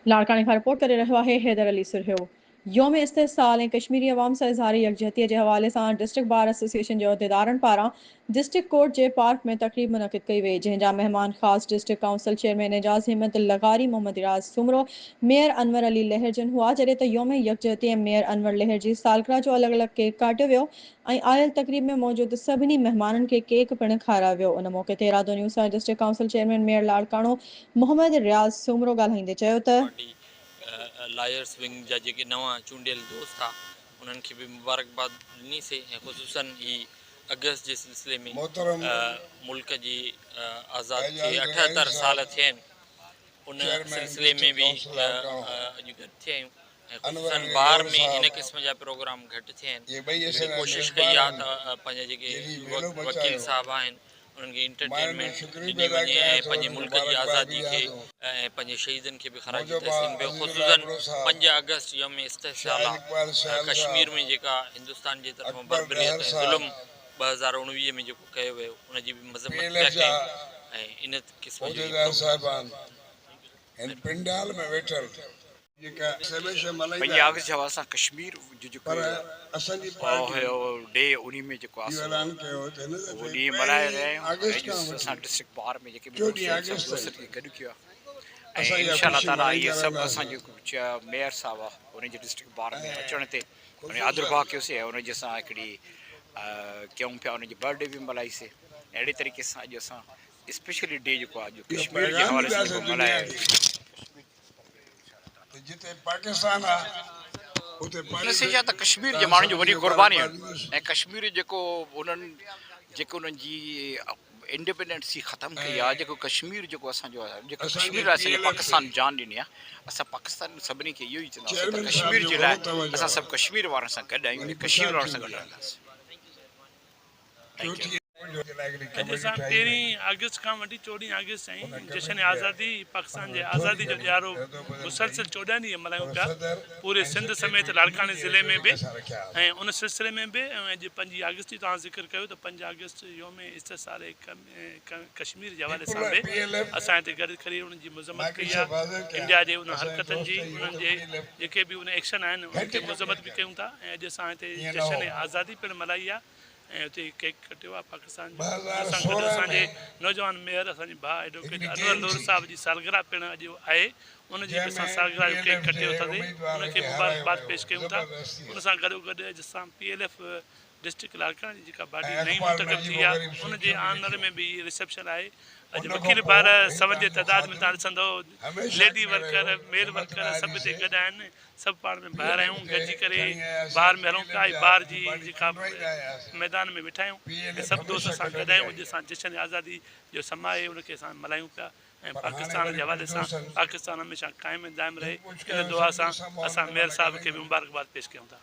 लाड़काने खां रिपोर्ट करे रहियो आहे हैदर अली सुरहियो। योम इस्तेसाल ऐं कश्मीरी अवाम सां इज़हारी यकजहतीअ जे हवाले सां डिस्ट्रिक्ट बार एसोसिएशन जे उहिदेदारनि पारां डिस्ट्रिक्ट कोर्ट जे पार्क में तक़रीब मुनक़िद कई वई, जंहिंजा मेहमान ख़ासि डिस्ट्रिक्ट काउंसिल चेयरमैन एजाज़ हिम्मत लगारी, मोहम्मद रियाज़ सुमरो, मेयर अनवर अली लहरजन हुआ, जॾहिं त योम यकजहती ऐं मेयर अनवर लहर जी सालगिरह जो अलॻि अलॻि केक काटियो वियो ऐं आयल तक़रीब में मौजूद सभिनी मेहमाननि खे केक पिणु खारायो वियो। उन मौक़े ते रादो न्यूज़ सां district council chairman mayor Larkana Mohammad Riaz Soomro ॻाल्हाईंदे चयो त पार्टी लायर्स विंग जा जेके नवां चूंडियल दोस्त था उन्हनि खे बि मुबारकबाद ॾिनीसीं ऐं ख़ुसूसन ही अगस्त जे सिलसिले में मुल्क जी आज़ाद खे 78 साल थिया आहिनि। उन सिलसिले में बि अॼु गॾु थिया आहियूं ऐं ख़ुसूसन ॿार में इन क़िस्म जा प्रोग्राम घटि थिया आहिनि। कोशिशि कई आहे त पंहिंजा जेके वकील साहब आहिनि उन्हनि खे इंटरटेनमेंट ॾिनी वञे ऐं पंहिंजे मुल्क जी आज़ादी खे ऐं पंहिंजे शहीदनि खे बि ख़राज तहसीन पियो। ख़ुसूसन 5 अगस्त यौम इस्तेहसाल आहे कश्मीर में जेका हिंदुस्तान जे तरफ़ां बर्बरियत ऐं ज़ुल्म 2019 में जेको कयो वियो उनजी बि मज़म्मत पिया कयूं ऐं इन क़िस्म जो पंडाल में वेठल पंज अगस्त जो असां कश्मीर जो जेको हुयो डे उन में जेको आहे उहो ॾींहुं मल्हाए रहिया आहियूं। असां डिस्ट्रिक्ट बार में जेके बि दोस्त खे गॾु कयो आहे ऐं इंशाअल्लाह ताला इहे सभु असां जेको मेयर साहब आहे उनजे डिस्ट्रिक्ट बार में अचण ते उन आदरभाव कयोसीं ऐं उनजे असां हिकिड़ी कयूं पिया उनजी बर्थडे बि मल्हाईसीं। अहिड़े तरीक़े सां अॼु असां स्पेशली डे जेको आहे कश्मीर जे हवाले सां जेको मल्हायो जिते पाकिस्तान आहे त कश्मीर जे माण्हुनि जो वॾी क़ुर्बानी आहे ऐं कश्मीर जेको उन्हनि जी इंडिपेंडेंसी ख़तमु कई आहे, जेको कश्मीर जेको असांजो आहे, जेको कश्मीर आहे असांखे पाकिस्तान जान ॾिनी आहे। असां पाकिस्तान सभिनी खे इहो ई चवंदासीं त कश्मीर जे लाइ असां सभु कश्मीर वारनि सां गॾु आहियूं ऐं कश्मीर वारनि सां गॾु रहंदासीं। अॼु असां 13 अगस्त खां वठी 14 अगस्त ताईं जश्न आज़ादी पाकिस्तान जे आज़ादी जो ॾियारो मुसलसल 14 ॾींहं मल्हायूं पिया पूरे सिंध समेत लाड़काने ज़िले में बि ऐं उन सिलसिले में बि अॼु 5 अगस्त जी तव्हां ज़िक्र कयो त 5 अगस्त योम इस्तेहसाल कश्मीर जे हवाले सां बि असां हिते गॾु करे उनजी मज़म्मत कई आहे। इंडिया जे उन हरकतनि जी उन्हनि जे जेके बि उन एक्शन आहिनि उनखे मज़म्मत बि कयूं था ऐं अॼु असां हिते जश्न आज़ादी पिणु मल्हाई आहे ऐं हुते केक कटियो आहे पाकिस्तान जो। असां गॾु असांजे नौजवान मेयर असांजे भाउ एडवोकेट अनवर लोर साहिब जी सालगिरह पिणु अॼु आहे, उनजी बि असां सालगिरह जो केक कटियो अथई, उनखे मुबारकबाद पेश कयूं था। उन सां गॾो गॾु अॼु असां PLF डिस्ट्रिक्ट लाड़काने जी जेका बॉडी नई मुंतख़ब थी आहे उनजे आनर में बि रिसेप्शन आहे। अॼु वकील ॿार सभ जे तइदाद में तव्हां ॾिसंदो लेडी वर्कर मेल वर्कर सभु हिते गॾु आहिनि, सभु पाण में ॿाहिरि आहियूं गॾिजी करे ॿार में हलूं पिया। ॿार जी जेका मैदान में वेठा आहियूं ऐं सभु दोस्त सां गॾु आहियूं। अॼु असां जश्न आज़ादी जो समा आहे उनखे असां मल्हायूं पिया ऐं पाकिस्तान जे हवाले सां पाकिस्तान हमेशह क़ाइमु ऐं दाइमु रहे इन दुआ सां असां मेयर साहिब खे बि मुबारकबाद पेश कयूं था।